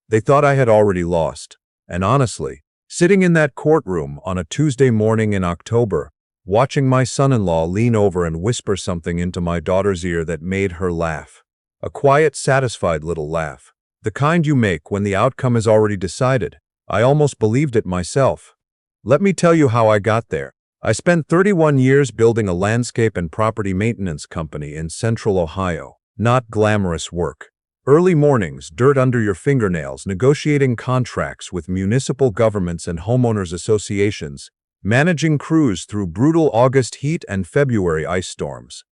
They thought I had already lost. And honestly, sitting in that courtroom on a Tuesday morning in October, watching my son-in-law lean over and whisper something into my daughter's ear that made her laugh. A quiet, satisfied little laugh. The kind you make when the outcome is already decided. I almost believed it myself. Let me tell you how I got there. I spent 31 years building a landscape and property maintenance company in Central Ohio. Not glamorous work. Early mornings, dirt under your fingernails, negotiating contracts with municipal governments and homeowners associations, managing crews through brutal August heat and February ice storms.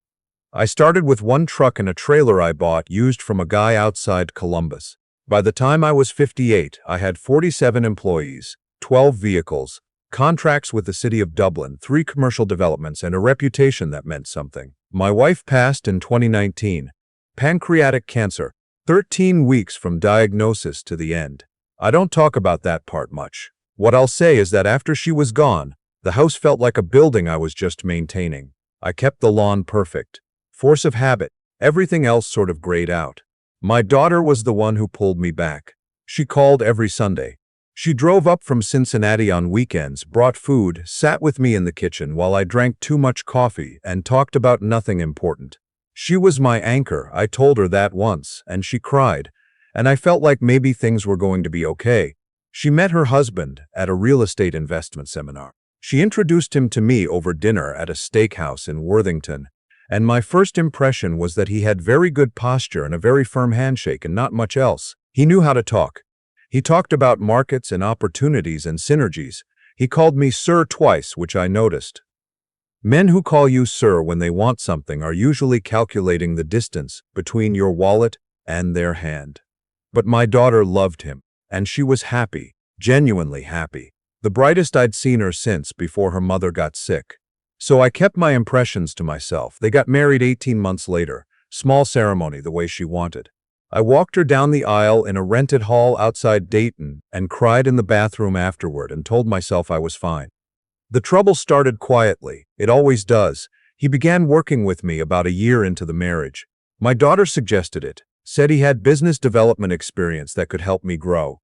I started with one truck and a trailer I bought used from a guy outside Columbus. By the time I was 58, I had 47 employees, 12 vehicles, contracts with the city of Dublin, 3 commercial developments, and a reputation that meant something. My wife passed in 2019. Pancreatic cancer, 13 weeks from diagnosis to the end. I don't talk about that part much. What I'll say is that after she was gone, the house felt like a building I was just maintaining. I kept the lawn perfect. Force of habit, everything else sort of grayed out. My daughter was the one who pulled me back. She called every Sunday. She drove up from Cincinnati on weekends, brought food, sat with me in the kitchen while I drank too much coffee and talked about nothing important. She was my anchor. I told her that once, and she cried, and I felt like maybe things were going to be okay. She met her husband at a real estate investment seminar. She introduced him to me over dinner at a steakhouse in Worthington. And my first impression was that he had very good posture and a very firm handshake and not much else. He knew how to talk. He talked about markets and opportunities and synergies. He called me sir twice, which I noticed. Men who call you sir when they want something are usually calculating the distance between your wallet and their hand. But my daughter loved him, and she was happy, genuinely happy. The brightest I'd seen her since before her mother got sick. So I kept my impressions to myself. They got married 18 months later. Small ceremony the way she wanted. I walked her down the aisle in a rented hall outside Dayton and cried in the bathroom afterward and told myself I was fine. The trouble started quietly. It always does. He began working with me about a year into the marriage. My daughter suggested it, said he had business development experience that could help me grow.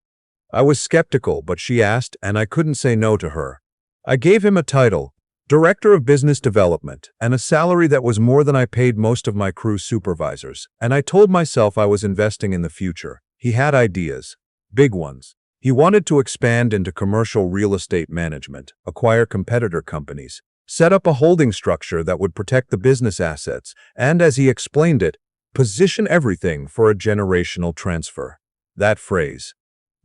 I was skeptical, but she asked, and I couldn't say no to her. I gave him a title, Director of Business Development, and a salary that was more than I paid most of my crew supervisors, and I told myself I was investing in the future. He had ideas, big ones. He wanted to expand into commercial real estate management, acquire competitor companies, set up a holding structure that would protect the business assets, and, as he explained it, position everything for a generational transfer. That phrase,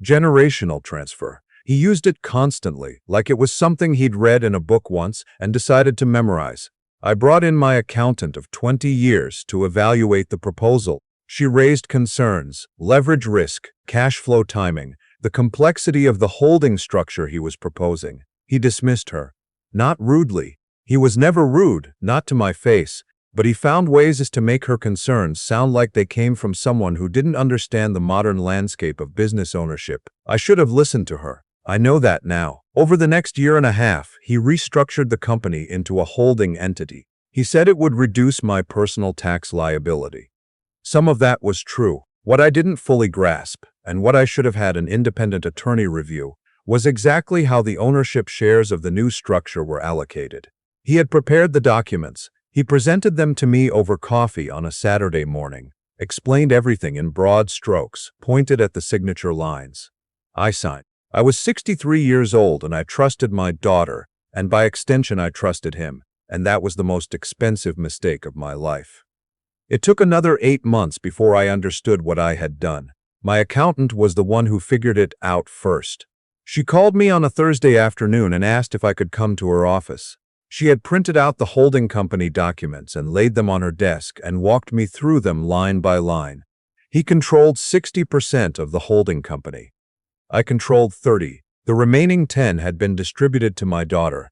generational transfer. He used it constantly, like it was something he'd read in a book once and decided to memorize. I brought in my accountant of 20 years to evaluate the proposal. She raised concerns, leverage risk, cash flow timing, the complexity of the holding structure he was proposing. He dismissed her. Not rudely. He was never rude, not to my face, but he found ways as to make her concerns sound like they came from someone who didn't understand the modern landscape of business ownership. I should have listened to her. I know that now. Over the next year and a half, he restructured the company into a holding entity. He said it would reduce my personal tax liability. Some of that was true. What I didn't fully grasp, and what I should have had an independent attorney review, was exactly how the ownership shares of the new structure were allocated. He had prepared the documents. He presented them to me over coffee on a Saturday morning, explained everything in broad strokes, pointed at the signature lines. I signed. I was 63 years old and I trusted my daughter, and by extension I trusted him, and that was the most expensive mistake of my life. It took another 8 months before I understood what I had done. My accountant was the one who figured it out first. She called me on a Thursday afternoon and asked if I could come to her office. She had printed out the holding company documents and laid them on her desk and walked me through them line by line. He controlled 60% of the holding company. I controlled 30. The remaining 10 had been distributed to my daughter.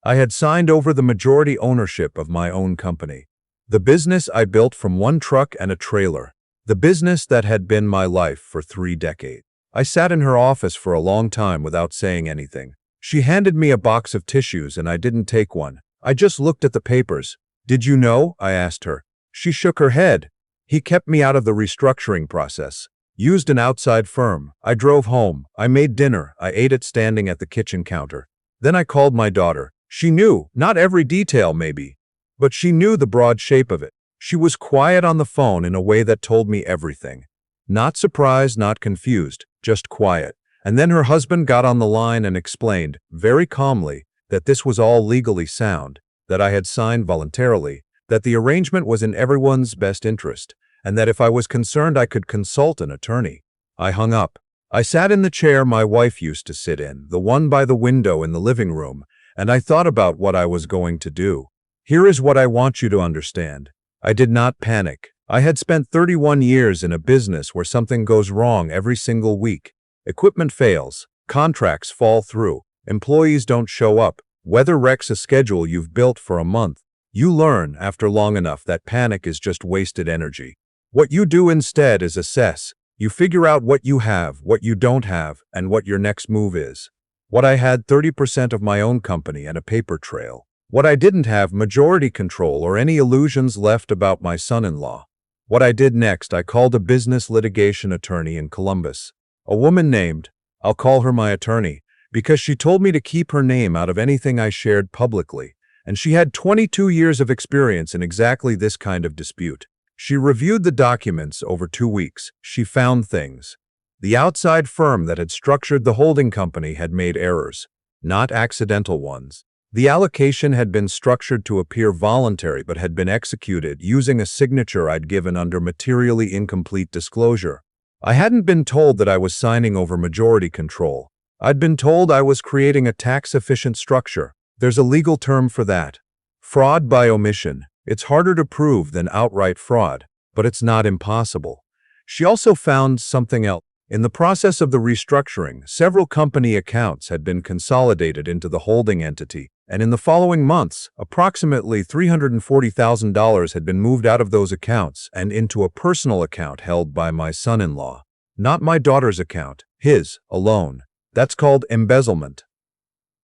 I had signed over the majority ownership of my own company. The business I built from one truck and a trailer. The business that had been my life for 3 decades. I sat in her office for a long time without saying anything. She handed me a box of tissues and I didn't take one. I just looked at the papers. "Did you know?" I asked her. She shook her head. "He kept me out of the restructuring process. Used an outside firm. I drove home. I made dinner. I ate it standing at the kitchen counter. Then I called my daughter. She knew, not every detail maybe, but she knew the broad shape of it. She was quiet on the phone in a way that told me everything. Not surprised, not confused, just quiet. And then her husband got on the line and explained, very calmly, that this was all legally sound, that I had signed voluntarily, that the arrangement was in everyone's best interest, and that if I was concerned I could consult an attorney. I hung up. I sat in the chair my wife used to sit in, the one by the window in the living room, and I thought about what I was going to do. Here is what I want you to understand. I did not panic. I had spent 31 years in a business where something goes wrong every single week. Equipment fails, contracts fall through, employees don't show up, weather wrecks a schedule you've built for a month. You learn, after long enough, that panic is just wasted energy. What you do instead is assess. You figure out what you have, what you don't have, and what your next move is. What I had, 30% of my own company and a paper trail. What I didn't have, majority control or any illusions left about my son-in-law. What I did next, I called a business litigation attorney in Columbus. A woman named, I'll call her my attorney, because she told me to keep her name out of anything I shared publicly, and she had 22 years of experience in exactly this kind of dispute. She reviewed the documents over 2 weeks. She found things. The outside firm that had structured the holding company had made errors, not accidental ones. The allocation had been structured to appear voluntary but had been executed using a signature I'd given under materially incomplete disclosure. I hadn't been told that I was signing over majority control. I'd been told I was creating a tax-efficient structure. There's a legal term for that. Fraud by omission. It's harder to prove than outright fraud, but it's not impossible. She also found something else. In the process of the restructuring, several company accounts had been consolidated into the holding entity, and in the following months, approximately $340,000 had been moved out of those accounts and into a personal account held by my son-in-law. Not my daughter's account, his, alone. That's called embezzlement.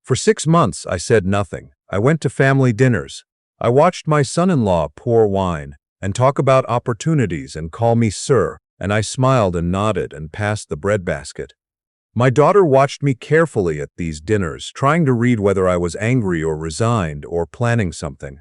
For 6 months, I said nothing. I went to family dinners. I watched my son-in-law pour wine and talk about opportunities and call me sir, and I smiled and nodded and passed the breadbasket. My daughter watched me carefully at these dinners, trying to read whether I was angry or resigned or planning something.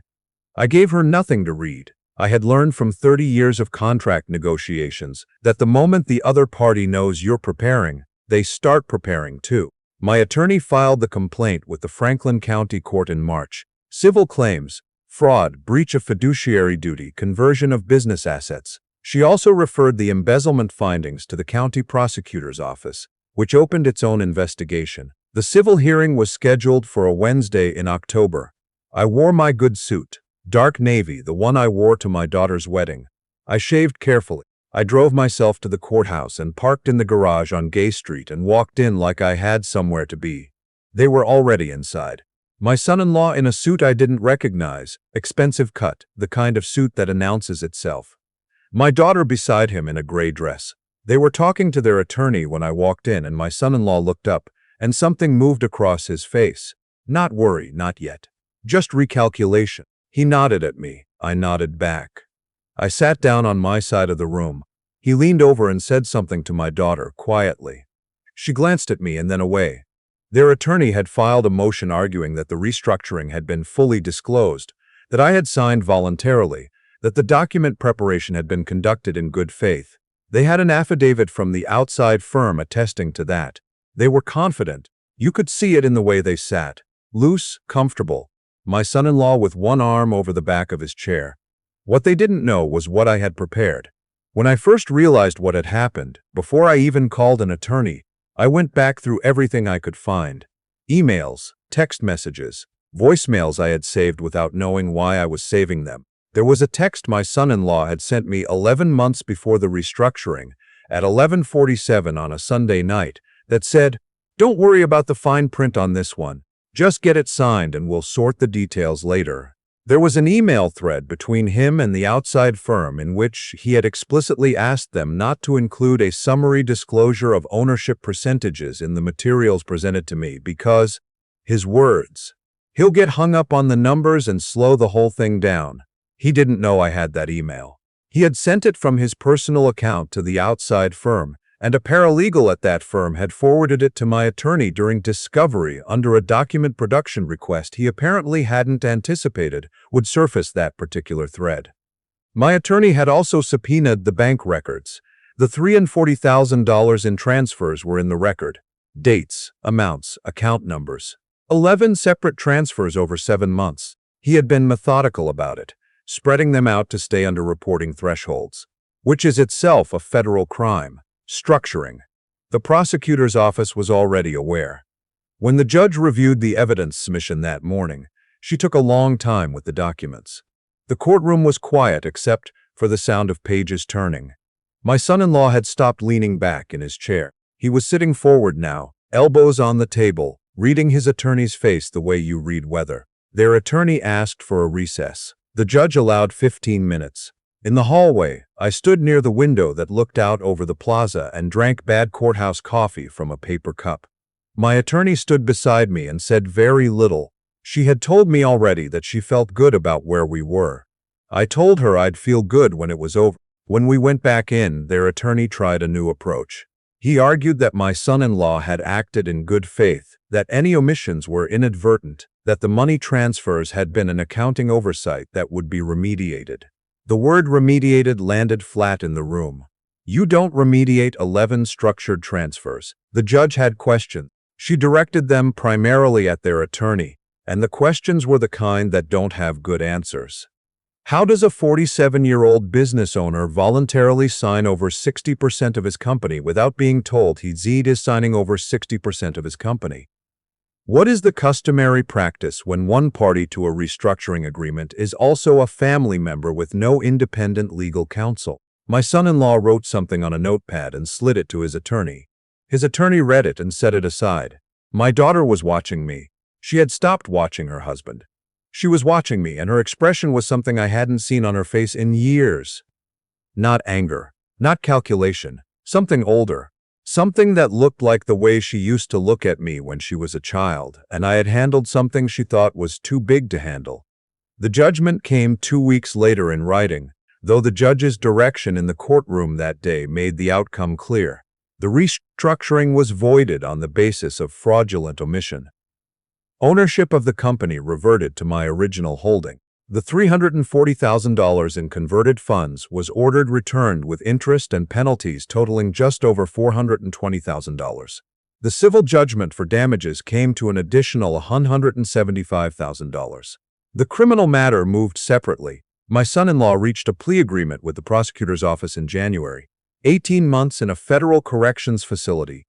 I gave her nothing to read. I had learned from 30 years of contract negotiations that the moment the other party knows you're preparing, they start preparing too. My attorney filed the complaint with the Franklin County Court in March. Civil claims, fraud, breach of fiduciary duty, conversion of business assets. She also referred the embezzlement findings to the county prosecutor's office, which opened its own investigation. The civil hearing was scheduled for a Wednesday in October. I wore my good suit, dark navy, the one I wore to my daughter's wedding. I shaved carefully. I drove myself to the courthouse and parked in the garage on Gay Street and walked in like I had somewhere to be. They were already inside. My son-in-law in a suit I didn't recognize, expensive cut, the kind of suit that announces itself. My daughter beside him in a gray dress. They were talking to their attorney when I walked in, and my son-in-law looked up, and something moved across his face. Not worry, not yet. Just recalculation. He nodded at me. I nodded back. I sat down on my side of the room. He leaned over and said something to my daughter, quietly. She glanced at me and then away. Their attorney had filed a motion arguing that the restructuring had been fully disclosed, that I had signed voluntarily, that the document preparation had been conducted in good faith. They had an affidavit from the outside firm attesting to that. They were confident. You could see it in the way they sat. Loose, comfortable. My son-in-law with one arm over the back of his chair. What they didn't know was what I had prepared. When I first realized what had happened, before I even called an attorney, I went back through everything I could find. Emails, text messages, voicemails I had saved without knowing why I was saving them. There was a text my son-in-law had sent me 11 months before the restructuring, at 11:47 on a Sunday night, that said, "Don't worry about the fine print on this one. Just get it signed and we'll sort the details later." There was an email thread between him and the outside firm in which he had explicitly asked them not to include a summary disclosure of ownership percentages in the materials presented to me because, his words, "he'll get hung up on the numbers and slow the whole thing down." He didn't know I had that email. He had sent it from his personal account to the outside firm, and a paralegal at that firm had forwarded it to my attorney during discovery under a document production request he apparently hadn't anticipated would surface that particular thread. My attorney had also subpoenaed the bank records. The $3,000 and $40,000 in transfers were in the record. Dates, amounts, account numbers. 11 separate transfers over 7 months. He had been methodical about it, spreading them out to stay under reporting thresholds, which is itself a federal crime. Structuring. The prosecutor's office was already aware. When the judge reviewed the evidence submission that morning, she took a long time with the documents. The courtroom was quiet except for the sound of pages turning. My son-in-law had stopped leaning back in his chair. He was sitting forward now, elbows on the table, reading his attorney's face the way you read weather. Their attorney asked for a recess. The judge allowed 15 minutes. In the hallway, I stood near the window that looked out over the plaza and drank bad courthouse coffee from a paper cup. My attorney stood beside me and said very little. She had told me already that she felt good about where we were. I told her I'd feel good when it was over. When we went back in, their attorney tried a new approach. He argued that my son-in-law had acted in good faith, that any omissions were inadvertent, that the money transfers had been an accounting oversight that would be remediated. The word remediated landed flat in the room. You don't remediate 11 structured transfers. The judge had questions. She directed them primarily at their attorney, and the questions were the kind that don't have good answers. How does a 47-year-old business owner voluntarily sign over 60% of his company without being told he is signing over 60% of his company? What is the customary practice when one party to a restructuring agreement is also a family member with no independent legal counsel? My son-in-law wrote something on a notepad and slid it to his attorney. His attorney read it and set it aside. My daughter was watching me. She had stopped watching her husband. She was watching me, and her expression was something I hadn't seen on her face in years. Not anger, not calculation, something older. Something that looked like the way she used to look at me when she was a child, and I had handled something she thought was too big to handle. The judgment came 2 weeks later in writing, though the judge's direction in the courtroom that day made the outcome clear. The restructuring was voided on the basis of fraudulent omission. Ownership of the company reverted to my original holding. The $340,000 in converted funds was ordered returned with interest and penalties totaling just over $420,000. The civil judgment for damages came to an additional $175,000. The criminal matter moved separately. My son-in-law reached a plea agreement with the prosecutor's office in January. 18 months in a federal corrections facility,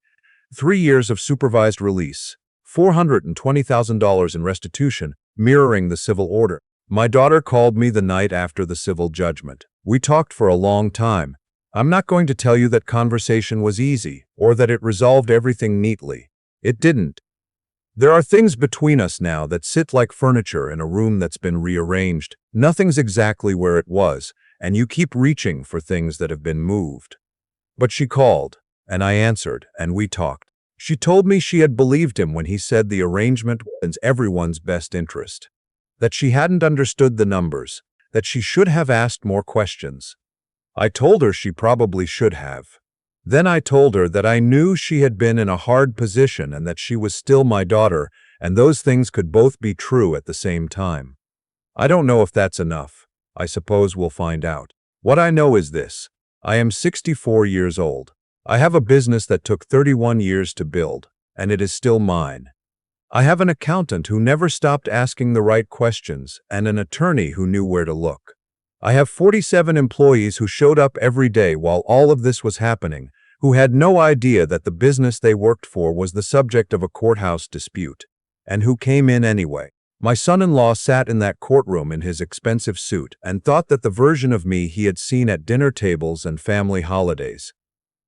3 years of supervised release, $420,000 in restitution, mirroring the civil order. My daughter called me the night after the civil judgment. We talked for a long time. I'm not going to tell you that conversation was easy, or that it resolved everything neatly. It didn't. There are things between us now that sit like furniture in a room that's been rearranged. Nothing's exactly where it was, and you keep reaching for things that have been moved. But she called, and I answered, and we talked. She told me she had believed him when he said the arrangement was in everyone's best interest. That she hadn't understood the numbers, that she should have asked more questions. I told her she probably should have. Then I told her that I knew she had been in a hard position and that she was still my daughter, and those things could both be true at the same time. I don't know if that's enough. I suppose we'll find out. What I know is this. I am 64 years old. I have a business that took 31 years to build, and it is still mine. I have an accountant who never stopped asking the right questions and an attorney who knew where to look. I have 47 employees who showed up every day while all of this was happening, who had no idea that the business they worked for was the subject of a courthouse dispute, and who came in anyway. My son-in-law sat in that courtroom in his expensive suit and thought that the version of me he had seen at dinner tables and family holidays,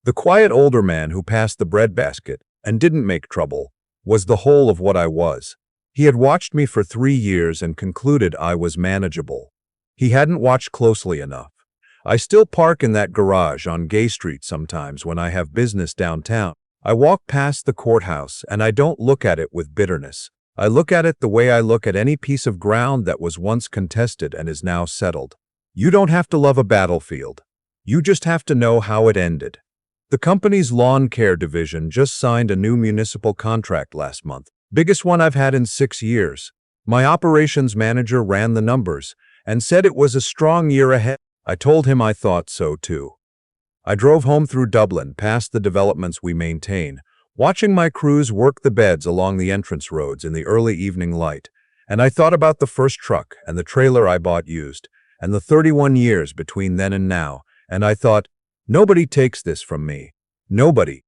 the quiet older man who passed the breadbasket and didn't make trouble, was the whole of what I was. He had watched me for 3 years and concluded I was manageable. He hadn't watched closely enough. I still park in that garage on Gay Street sometimes when I have business downtown. I walk past the courthouse and I don't look at it with bitterness. I look at it the way I look at any piece of ground that was once contested and is now settled. You don't have to love a battlefield. You just have to know how it ended. The company's lawn care division just signed a new municipal contract last month, biggest one I've had in 6 years. My operations manager ran the numbers and said it was a strong year ahead. I told him I thought so too. I drove home through Dublin, past the developments we maintain, watching my crews work the beds along the entrance roads in the early evening light, and I thought about the first truck and the trailer I bought used, and the 31 years between then and now, and I thought, nobody takes this from me. Nobody.